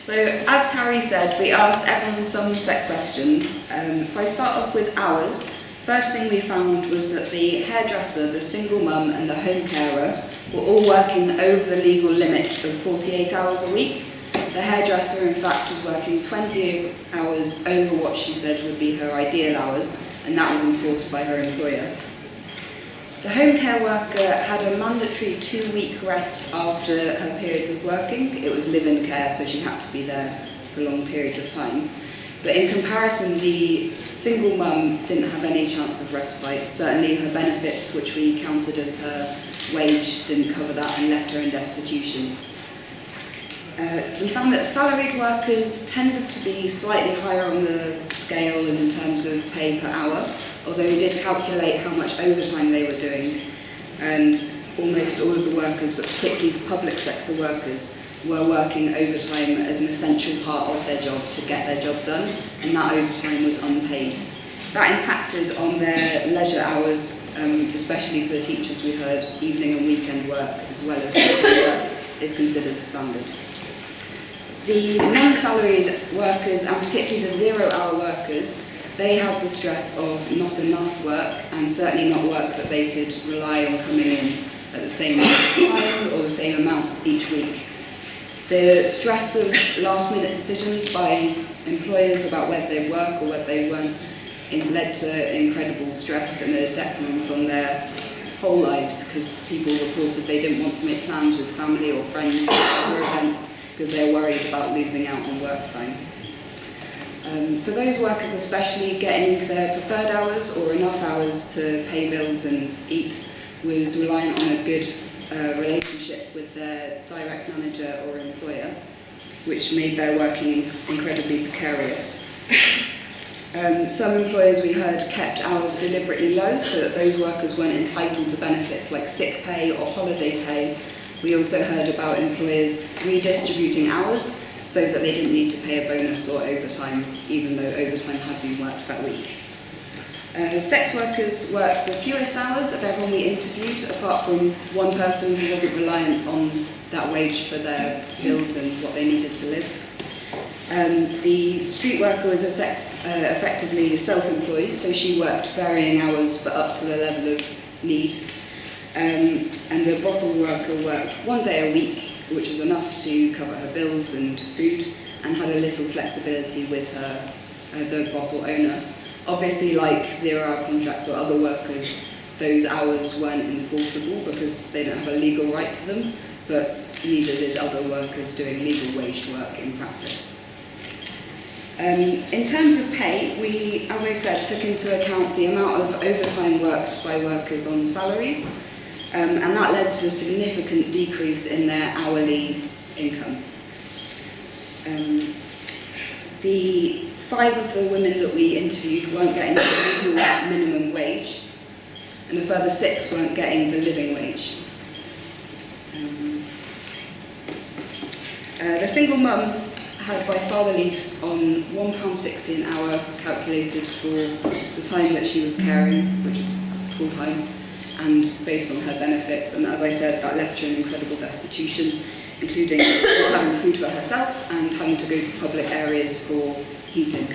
So, as Carrie said, we asked everyone some set questions. If I start off with hours, first thing we found was that the hairdresser, the single mum and the home carer were all working over the legal limit of 48 hours a week. The hairdresser, in fact, was working 20 hours over what she said would be her ideal hours, and that was enforced by her employer. The home care worker had a mandatory 2-week rest after her periods of working. It was live-in care, so she had to be there for long periods of time. But in comparison, the single mum didn't have any chance of respite. Certainly her benefits, which we counted as her wage, didn't cover that and left her in destitution. We found that salaried workers tended to be slightly higher on the scale in terms of pay per hour, although we did calculate how much overtime they were doing, and almost all of the workers, but particularly the public sector workers, were working overtime as an essential part of their job to get their job done, and that overtime was unpaid. That impacted on their leisure hours, especially for the teachers. We heard evening and weekend work as well as weekend work is considered standard. The non-salaried workers, and particularly the zero-hour workers, they had the stress of not enough work, and certainly not work that they could rely on coming in at the same time or the same amounts each week. The stress of last-minute decisions by employers about whether they work or whether they weren't led to incredible stress and a detriment on their whole lives, because people reported they didn't want to make plans with family or friends or other events because they were worried about losing out on work time. For those workers especially, getting their preferred hours or enough hours to pay bills and eat was reliant on a good relationship with their direct manager or employer, which made their working incredibly precarious. Some employers, we heard, kept hours deliberately low so that those workers weren't entitled to benefits like sick pay or holiday pay. We also heard about employers redistributing hours so that they didn't need to pay a bonus or overtime, even though overtime had been worked that week. Sex workers worked the fewest hours of everyone we interviewed, apart from one person who wasn't reliant on that wage for their bills and what they needed to live. The street worker was effectively self-employed, so she worked varying hours but up to the level of need. And the brothel worker worked 1 day a week, which was enough to cover her bills and food, and had a little flexibility with the brothel owner. Obviously, like zero-hour contracts or other workers, those hours weren't enforceable because they don't have a legal right to them, but neither did other workers doing legal waged work in practice. In terms of pay, we, as I said, took into account the amount of overtime worked by workers on salaries, and that led to a significant decrease in their hourly income. The 5 of the women that we interviewed weren't getting the legal minimum wage, and a further 6 weren't getting the living wage. The single mum had by far the least on £1.60 an hour calculated for the time that she was caring, which was full time, and based on her benefits. And as I said, that left her in incredible destitution, including not having food for herself and having to go to public areas for heating.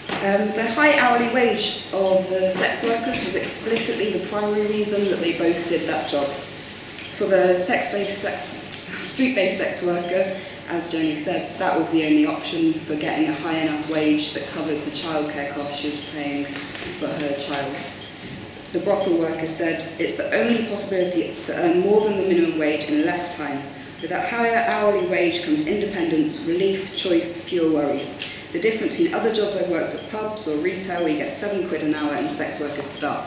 The high hourly wage of the sex workers was explicitly the primary reason that they both did that job. For the street-based sex worker, as Jenny said, that was the only option for getting a high enough wage that covered the childcare costs she was paying for her child. The brothel worker said, "It's the only possibility to earn more than the minimum wage in less time. With that higher hourly wage comes independence, relief, choice, fewer worries. The difference between other jobs I've worked at pubs or retail where you get £7 an hour and sex workers start."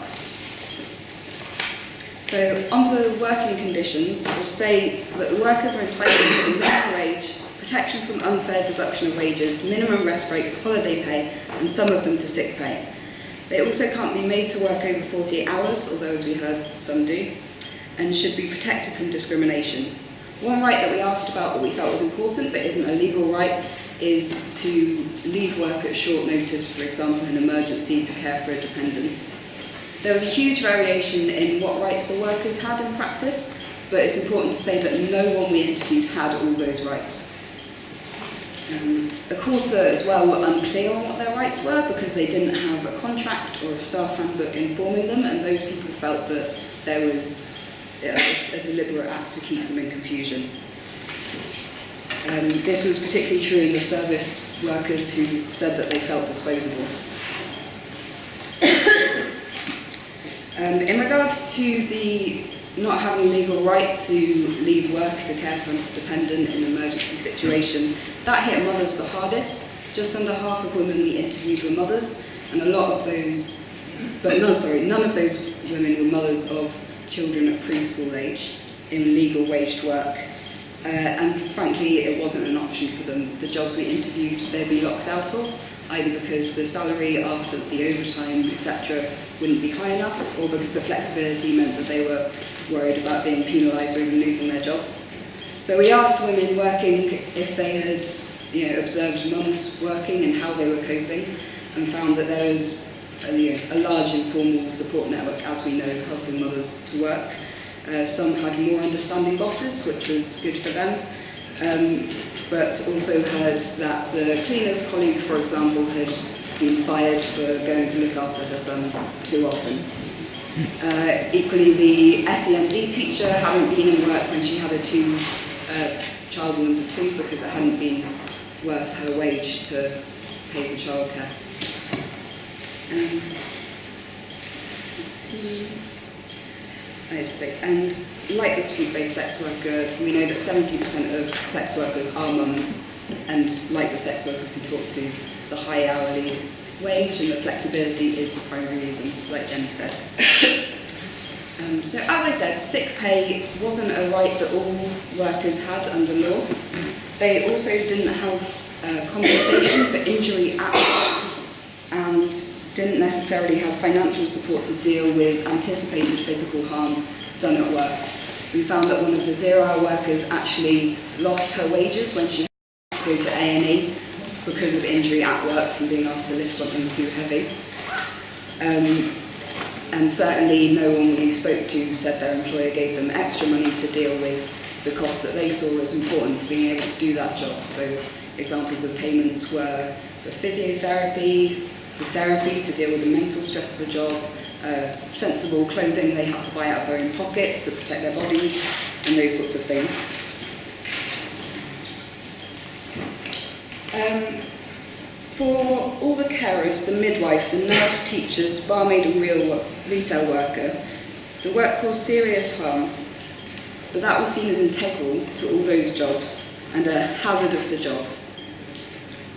So, onto working conditions, I would say that the workers are entitled to minimum wage, protection from unfair deduction of wages, minimum rest breaks, holiday pay, and some of them to sick pay. They also can't be made to work over 48 hours, although as we heard, some do, and should be protected from discrimination. One right that we asked about that we felt was important but isn't a legal right is to leave work at short notice, for example, in an emergency to care for a dependent. There was a huge variation in what rights the workers had in practice, but it's important to say that no one we interviewed had all those rights. A quarter as well were unclear on what their rights were because they didn't have a contract or a staff handbook informing them, and those people felt that there was a deliberate act to keep them in confusion. This was particularly true in the service workers who said that they felt disposable. In regards to the not having a legal right to leave work to care for a dependent in an emergency situation, that hit mothers the hardest. Just under half of women we interviewed were mothers, and none of those women were mothers of children at preschool age in legal waged work. And frankly, it wasn't an option for them. The jobs we interviewed, they'd be locked out of, either because the salary after the overtime, etc., wouldn't be high enough, or because the flexibility meant that they were worried about being penalised or even losing their job. So we asked women working if they had observed mums working and how they were coping, and found that there was a large informal support network, as we know, helping mothers to work. Some had more understanding bosses, which was good for them, but also heard that the cleaner's colleague, for example, had been fired for going to look after her son too often. Equally, the SEND teacher hadn't been in work when she had a child under 2 because it hadn't been worth her wage to pay for childcare. And like the street-based sex worker, we know that 70% of sex workers are mums, and like the sex workers we talked to, the high hourly wage and the flexibility is the primary reason, like Jenny said. So as I said, sick pay wasn't a right that all workers had under law. They also didn't have compensation for injury at work and didn't necessarily have financial support to deal with anticipated physical harm done at work. We found that one of the zero-hour workers actually lost her wages when she had to go to A&E because of injury at work from being asked to lift something too heavy. And certainly no one we spoke to said their employer gave them extra money to deal with the costs that they saw as important for being able to do that job. So examples of payments were for physiotherapy, for therapy to deal with the mental stress of a job, sensible clothing they had to buy out of their own pocket to protect their bodies, and those sorts of things. For all the carers, the midwife, the nurse, teachers, barmaid and retail worker, the work caused serious harm, but that was seen as integral to all those jobs and a hazard of the job.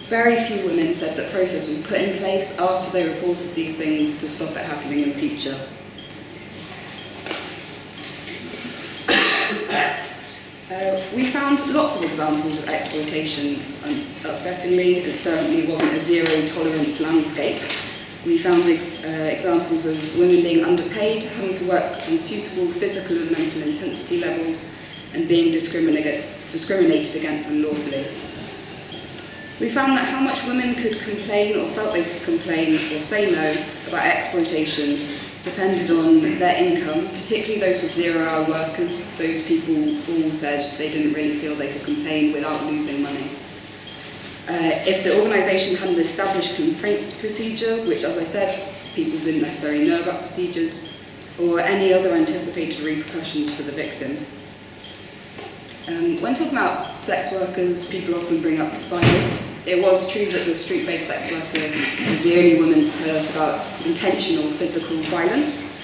Very few women said that process was put in place after they reported these things to stop it happening in the future. We found lots of examples of exploitation, and upsettingly, it certainly wasn't a zero-tolerance landscape. We found examples of women being underpaid, having to work on suitable physical and mental intensity levels, and being discriminated against unlawfully. We found that how much women could complain or felt they could complain or say no about exploitation depended on their income, particularly those with zero-hour workers. Those people all said they didn't really feel they could complain without losing money. If the organisation hadn't established complaints procedure, which, as I said, people didn't necessarily know about procedures, or any other anticipated repercussions for the victim. When talking about sex workers, people often bring up violence. It was true that the street-based sex worker was the only woman to tell us about intentional physical violence,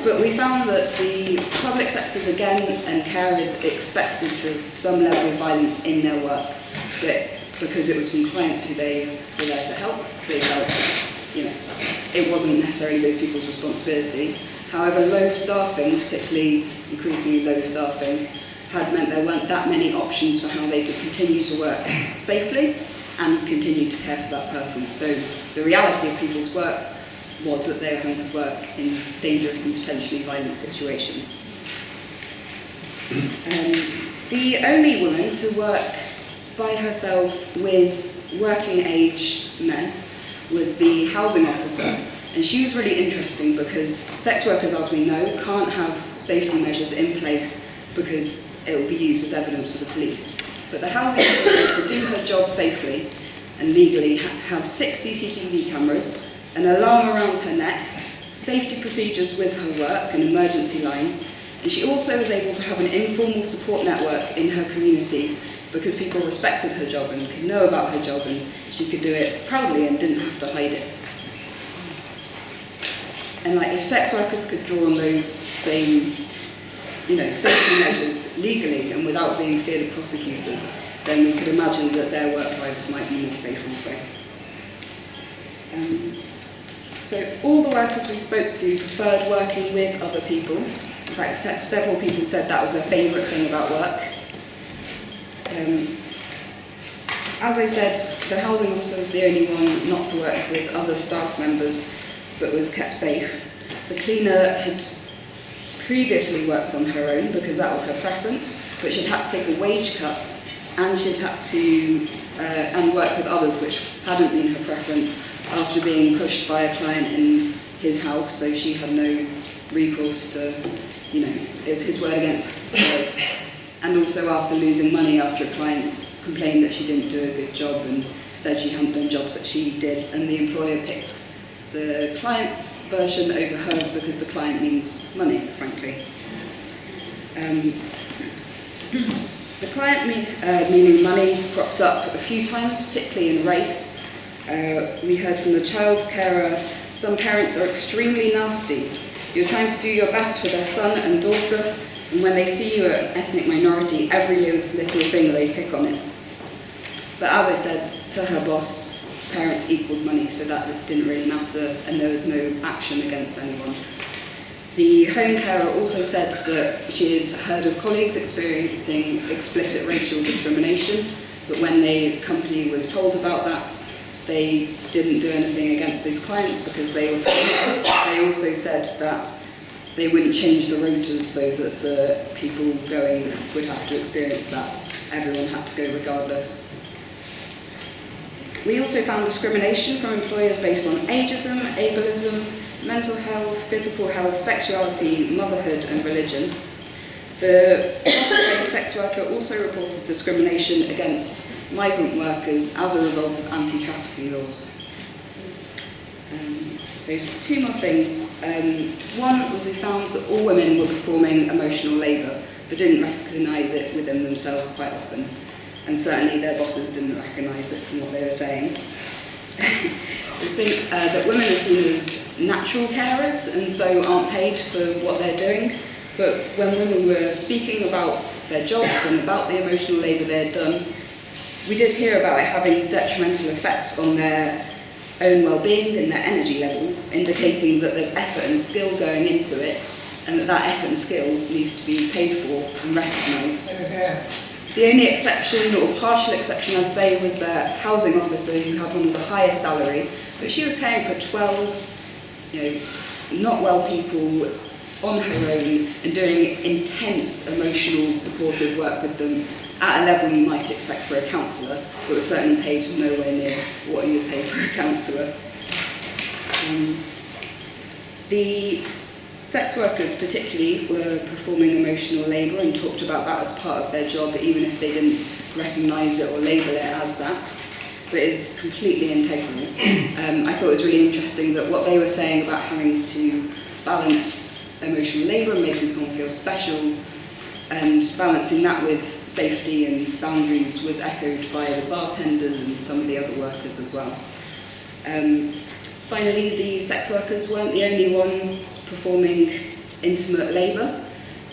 but we found that the public sectors again and carers expected some level of violence in their work, but because it was from clients who they were there to help, they felt, it wasn't necessarily those people's responsibility. However, low staffing, particularly increasingly low staffing, had meant there weren't that many options for how they could continue to work safely and continue to care for that person. So the reality of people's work was that they were having to work in dangerous and potentially violent situations. The only woman to work by herself with working age men was the housing officer, and she was really interesting because sex workers, as we know, can't have safety measures in place because it will be used as evidence for the police. But the housing officer, to do her job safely and legally, had to have 6 CCTV cameras, an alarm around her neck, safety procedures with her work and emergency lines, and she also was able to have an informal support network in her community because people respected her job and could know about her job, and she could do it proudly and didn't have to hide it. And like, if sex workers could draw on those same, safety measures legally and without being feared or prosecuted, then we could imagine that their work lives might be more safe also. So all the workers we spoke to preferred working with other people. In fact, several people said that was their favourite thing about work. As I said, the housing officer was the only one not to work with other staff members, but was kept safe. The cleaner had previously worked on her own because that was her preference, but she'd had to take a wage cut, and she'd had to and work with others, which hadn't been her preference, after being pushed by a client in his house, so she had no recourse to, it was his word against hers. And also after losing money after a client complained that she didn't do a good job and said she hadn't done jobs that she did, and the employer picked the client's version over hers because the client means money, frankly. The client meaning money cropped up a few times, particularly in race. We heard from the child carer, some parents are extremely nasty. You're trying to do your best for their son and daughter, and when they see you are an ethnic minority, every little thing they pick on it. But as I said to her boss, parents equaled money, so that didn't really matter, and there was no action against anyone. The home carer also said that she had heard of colleagues experiencing explicit racial discrimination, but when the company was told about that, they didn't do anything against those clients because they were paid. They also said that they wouldn't change the rotas so that the people going would have to experience that. Everyone had to go regardless. We also found discrimination from employers based on ageism, ableism, mental health, physical health, sexuality, motherhood and religion. The brothel-based sex worker also reported discrimination against migrant workers as a result of anti-trafficking laws. So 2 more things. One was we found that all women were performing emotional labour, but didn't recognise it within themselves quite often. And certainly their bosses didn't recognise it from what they were saying. We think that women are seen as natural carers and so aren't paid for what they're doing. But when women were speaking about their jobs and about the emotional labour they had done, we did hear about it having detrimental effects on their own well-being and their energy level, indicating that there's effort and skill going into it, and that effort and skill needs to be paid for and recognised. The only exception, or partial exception I'd say, was the housing officer who had one of the highest salary, but she was caring for 12, not well people on her own and doing intense emotional supportive work with them at a level you might expect for a counsellor, but was certainly paid nowhere near what you would pay for a counsellor. The sex workers particularly were performing emotional labour and talked about that as part of their job, even if they didn't recognise it or label it as that, but it's completely integral. I thought it was really interesting that what they were saying about having to balance emotional labour and making someone feel special and balancing that with safety and boundaries was echoed by the bartender and some of the other workers as well. Finally, the sex workers weren't the only ones performing intimate labour.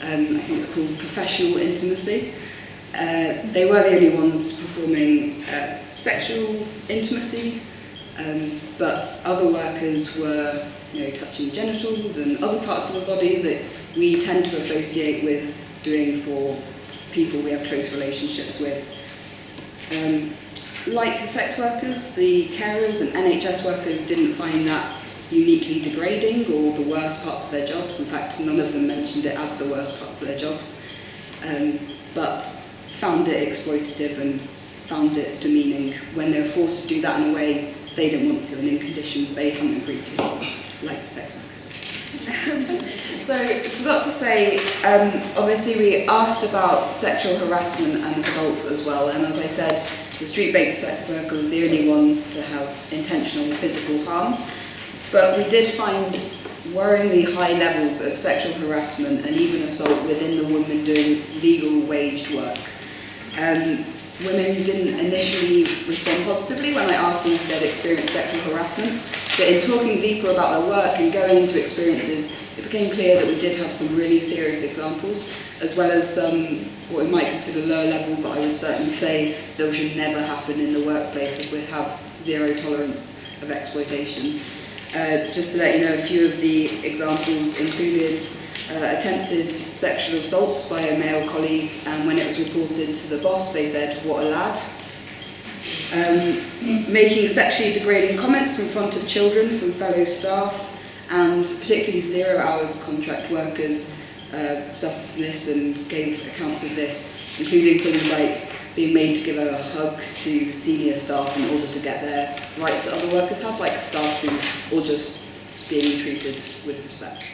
I think it's called professional intimacy. They were the only ones performing sexual intimacy, but other workers were touching genitals and other parts of the body that we tend to associate with doing for people we have close relationships with. Like the sex workers, the carers and NHS workers didn't find that uniquely degrading or the worst parts of their jobs. In fact, none of them mentioned it as the worst parts of their jobs, but found it exploitative and found it demeaning when they were forced to do that in a way they didn't want to and in conditions they hadn't agreed to, like the sex workers. So, I forgot to say, obviously we asked about sexual harassment and assault as well, and as I said, the street-based sex worker was the only one to have intentional physical harm. But we did find worryingly high levels of sexual harassment and even assault within the women doing legal waged work. Women didn't initially respond positively when I asked them if they'd experienced sexual harassment, but in talking deeper about their work and going into experiences, it became clear that we did have some really serious examples, as well as some what we might consider lower level, but I would certainly say still should never happen in the workplace if we have zero tolerance of exploitation. Just to let you know, a few of the examples included attempted sexual assault by a male colleague, and when it was reported to the boss, they said, "What a lad." Making sexually degrading comments in front of children from fellow staff, and particularly 0 hours contract workers suffered from this and gave accounts of this, including things like being made to give a hug to senior staff in order to get their rights that other workers have, like staff food, or just being treated with respect.